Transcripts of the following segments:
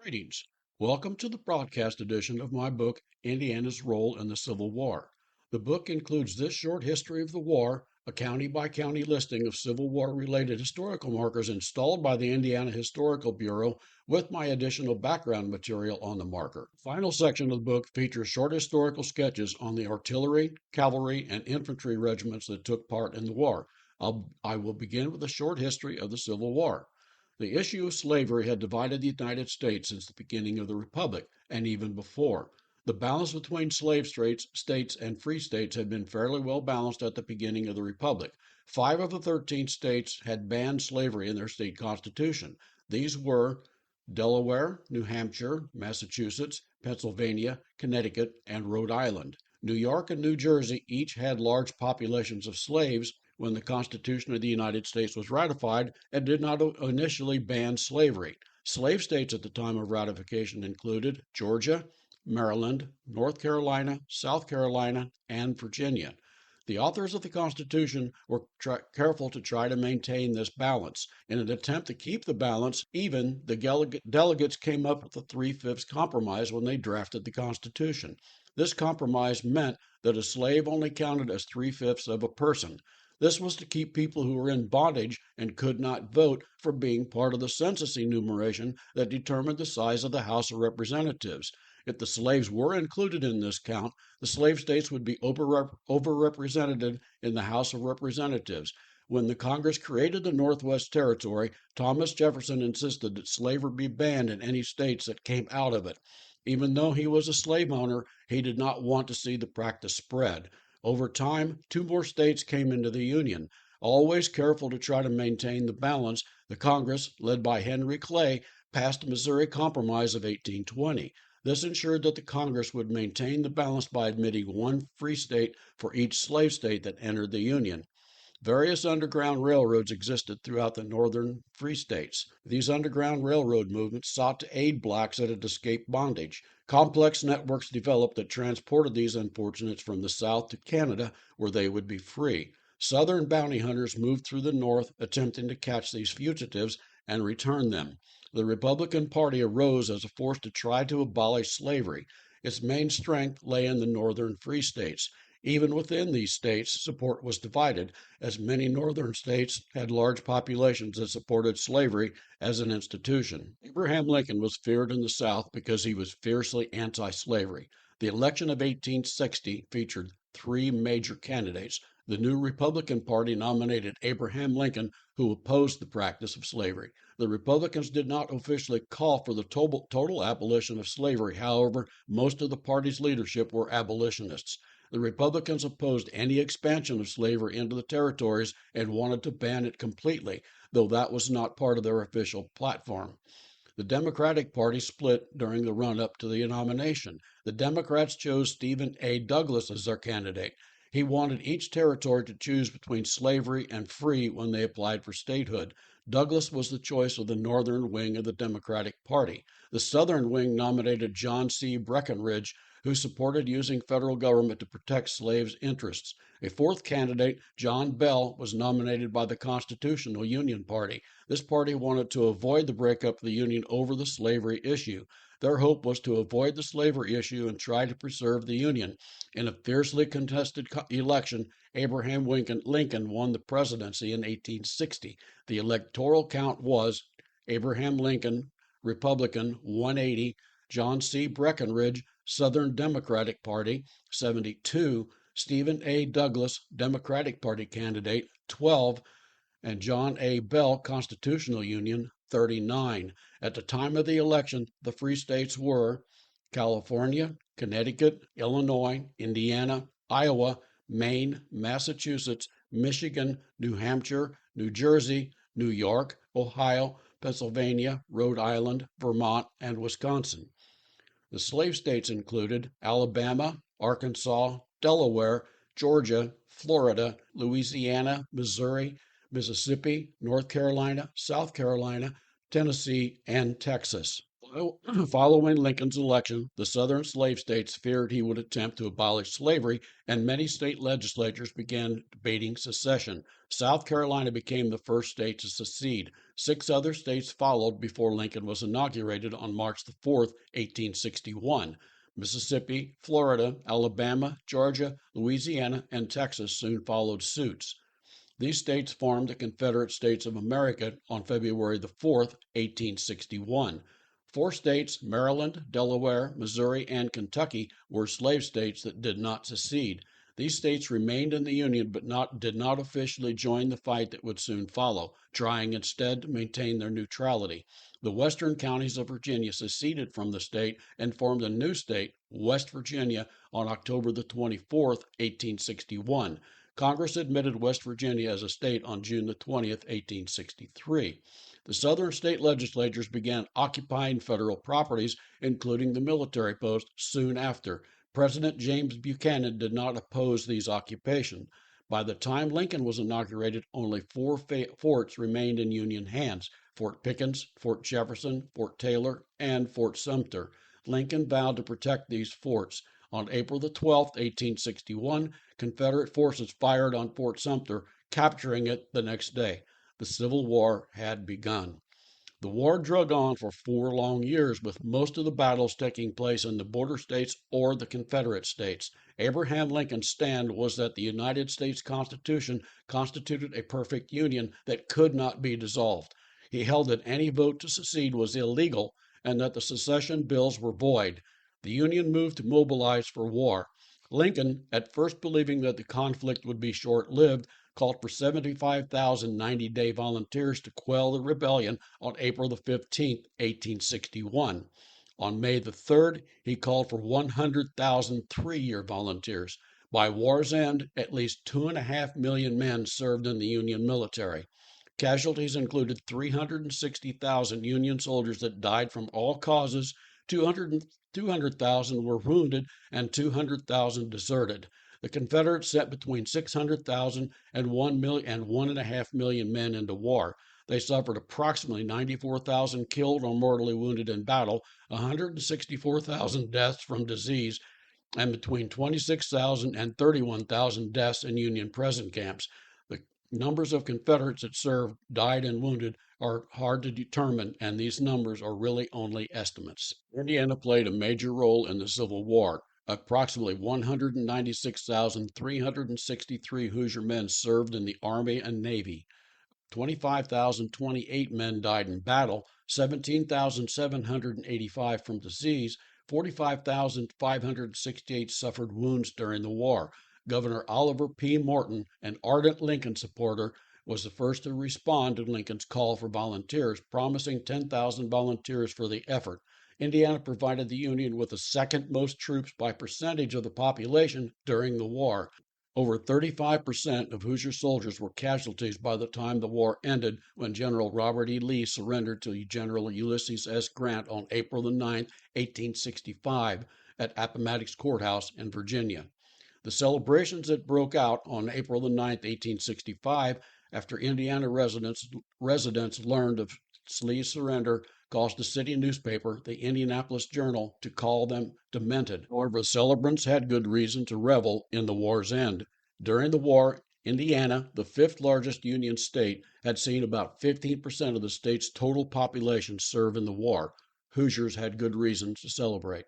Greetings. Welcome to the broadcast edition of my book, Indiana's Role in the Civil War. The book includes this short history of the war, a county by county listing of Civil War related historical markers installed by the Indiana Historical Bureau, with my additional background material on the marker. The final section of the book features short historical sketches on the artillery, cavalry, and infantry regiments that took part in the war. I will begin with a short history of the Civil War. The issue of slavery had divided the United States since the beginning of the Republic, and even before. The balance between slave states and free states had been fairly well balanced at the beginning of the Republic. 5 of the 13 states had banned slavery in their state constitution. These were Delaware, New Hampshire, Massachusetts, Pennsylvania, Connecticut, and Rhode Island. New York and New Jersey each had large populations of slaves when the Constitution of the United States was ratified and did not initially ban slavery. Slave states at the time of ratification included Georgia, Maryland, North Carolina, South Carolina, and Virginia. The authors of the Constitution were careful to try to maintain this balance. In an attempt to keep the balance even, the delegates came up with the three-fifths compromise when they drafted the Constitution. This compromise meant that a slave only counted as three-fifths of a person. This was to keep people who were in bondage and could not vote from being part of the census enumeration that determined the size of the House of Representatives. If the slaves were included in this count, the slave states would be overrepresented in the House of Representatives. When the Congress created the Northwest Territory, Thomas Jefferson insisted that slavery be banned in any states that came out of it. Even though he was a slave owner, he did not want to see the practice spread. Over time, 2 more states came into the Union. Always careful to try to maintain the balance, the Congress, led by Henry Clay, passed the Missouri Compromise of 1820. This ensured that the Congress would maintain the balance by admitting 1 free state for each slave state that entered the Union. Various underground railroads existed throughout the northern free states. These underground railroad movements sought to aid blacks that had escaped bondage. Complex networks developed that transported these unfortunates from the South to Canada, where they would be free. Southern bounty hunters moved through the North, attempting to catch these fugitives and return them. The Republican Party arose as a force to try to abolish slavery. Its main strength lay in the northern free states. Even within these states, support was divided, as many northern states had large populations that supported slavery as an institution. Abraham Lincoln was feared in the South because he was fiercely anti-slavery. The election of 1860 featured 3 major candidates. The new Republican Party nominated Abraham Lincoln, who opposed the practice of slavery. The Republicans did not officially call for the total abolition of slavery. However, most of the party's leadership were abolitionists. The Republicans opposed any expansion of slavery into the territories and wanted to ban it completely, though that was not part of their official platform. The Democratic Party split during the run up to the nomination. The Democrats chose Stephen A. Douglas as their candidate. He wanted each territory to choose between slavery and free when they applied for statehood. Douglas was the choice of the northern wing of the Democratic Party. The southern wing nominated John C. Breckinridge, who supported using federal government to protect slaves' interests. A fourth candidate, John Bell, was nominated by the Constitutional Union Party. This party wanted to avoid the breakup of the Union over the slavery issue. Their hope was to avoid the slavery issue and try to preserve the Union. In a fiercely contested election, Abraham Lincoln won the presidency in 1860. The electoral count was Abraham Lincoln, Republican, 180, John C. Breckinridge, Southern Democratic Party, 72, Stephen A. Douglas, Democratic Party candidate, 12, and John A. Bell, Constitutional Union, 39. At the time of the election, the free states were California, Connecticut, Illinois, Indiana, Iowa, Maine, Massachusetts, Michigan, New Hampshire, New Jersey, New York, Ohio, Pennsylvania, Rhode Island, Vermont, and Wisconsin. The slave states included Alabama, Arkansas, Delaware, Georgia, Florida, Louisiana, Missouri, Mississippi, North Carolina, South Carolina, Tennessee, and Texas. Following Lincoln's election, the Southern slave states feared he would attempt to abolish slavery, and many state legislatures began debating secession. South Carolina became the first state to secede. 6 other states followed before Lincoln was inaugurated on March the 4th, 1861. Mississippi, Florida, Alabama, Georgia, Louisiana, and Texas soon followed suit. These states formed the Confederate States of America on February the 4th, 1861. 4 states, Maryland, Delaware, Missouri, and Kentucky, were slave states that did not secede. These states remained in the Union but did not officially join the fight that would soon follow, trying instead to maintain their neutrality. The western counties of Virginia seceded from the state and formed a new state, West Virginia, on October the 24th, 1861. Congress admitted West Virginia as a state on June the 20th, 1863. The southern state legislatures began occupying federal properties, including the military post, soon after. President James Buchanan did not oppose these occupations. By the time Lincoln was inaugurated, only 4 forts remained in Union hands: Fort Pickens, Fort Jefferson, Fort Taylor, and Fort Sumter. Lincoln vowed to protect these forts. On April the 12th, 1861, Confederate forces fired on Fort Sumter, capturing it the next day. The Civil War had begun. The war drug on for 4 long years, with most of the battles taking place in the border states or the Confederate States. Abraham Lincoln's stand was that the United States Constitution constituted a perfect union that could not be dissolved. He held that any vote to secede was illegal and that the secession bills were void. The Union moved to mobilize for war. Lincoln, at first believing that the conflict would be short lived, called for 75,000 90-day volunteers to quell the rebellion on April the 15th, 1861. On May the 3rd, he called for 100,000 3-year volunteers. By war's end, at least 2.5 million men served in the Union military. Casualties included 360,000 Union soldiers that died from all causes, 200,000 were wounded, and 200,000 deserted. The Confederates sent between 600,000 and 1.5 million men into war. They suffered approximately 94,000 killed or mortally wounded in battle, 164,000 deaths from disease, and between 26,000 and 31,000 deaths in Union prison camps. The numbers of Confederates that served, died, and wounded are hard to determine, and these numbers are really only estimates. Indiana played a major role in the Civil War. Approximately 196,363 Hoosier men served in the Army and Navy. 25,028 men died in battle, 17,785 from disease, 45,568 suffered wounds during the war. Governor Oliver P. Morton, an ardent Lincoln supporter, was the first to respond to Lincoln's call for volunteers, promising 10,000 volunteers for the effort. Indiana provided the Union with the second most troops by percentage of the population during the war. Over 35% of Hoosier soldiers were casualties by the time the war ended, when General Robert E. Lee surrendered to General Ulysses S. Grant on April the 9th, 1865, at Appomattox Courthouse in Virginia. The celebrations that broke out on April the 9th, 1865, after Indiana residents learned of Lee's surrender, caused the city newspaper, the Indianapolis Journal, to call them demented. However, the celebrants had good reason to revel in the war's end. During the war, Indiana, the 5th largest Union state, had seen about 15% of the state's total population serve in the war. Hoosiers had good reasons to celebrate.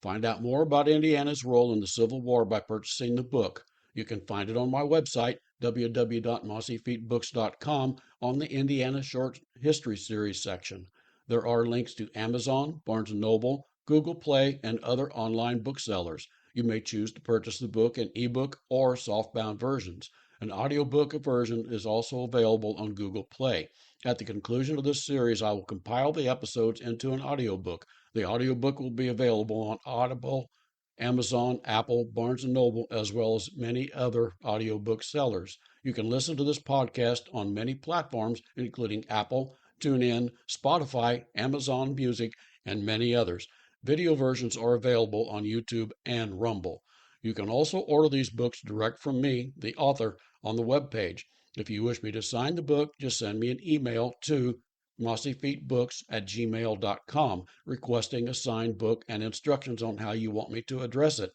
Find out more about Indiana's role in the Civil War by purchasing the book. You can find it on my website, www.mossyfeetbooks.com, on the Indiana Short History Series section. There are links to Amazon, Barnes & Noble, Google Play, and other online booksellers. You may choose to purchase the book in ebook or softbound versions. An audiobook version is also available on Google Play. At the conclusion of this series, I will compile the episodes into an audiobook. The audiobook will be available on Audible, Amazon, Apple, Barnes & Noble, as well as many other audiobook sellers. You can listen to this podcast on many platforms, including Apple, TuneIn, Spotify, Amazon Music, and many others. Video versions are available on YouTube and Rumble. You can also order these books direct from me, the author, on the webpage. If you wish me to sign the book, just send me an email to mossyfeetbooks@gmail.com, requesting a signed book and instructions on how you want me to address it.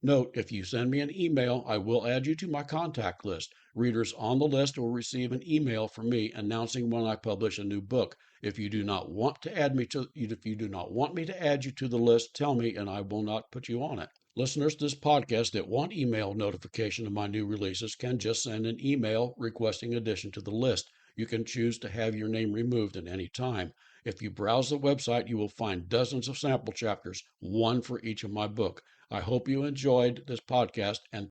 Note, if you send me an email, I will add you to my contact list. Readers on the list will receive an email from me announcing when I publish a new book. If you do not want me to add you to the list, tell me and I will not put you on it. Listeners to this podcast that want email notification of my new releases can just send an email requesting addition to the list. You can choose to have your name removed at any time. If you browse the website, you will find dozens of sample chapters, one for each of my book. I hope you enjoyed this podcast, and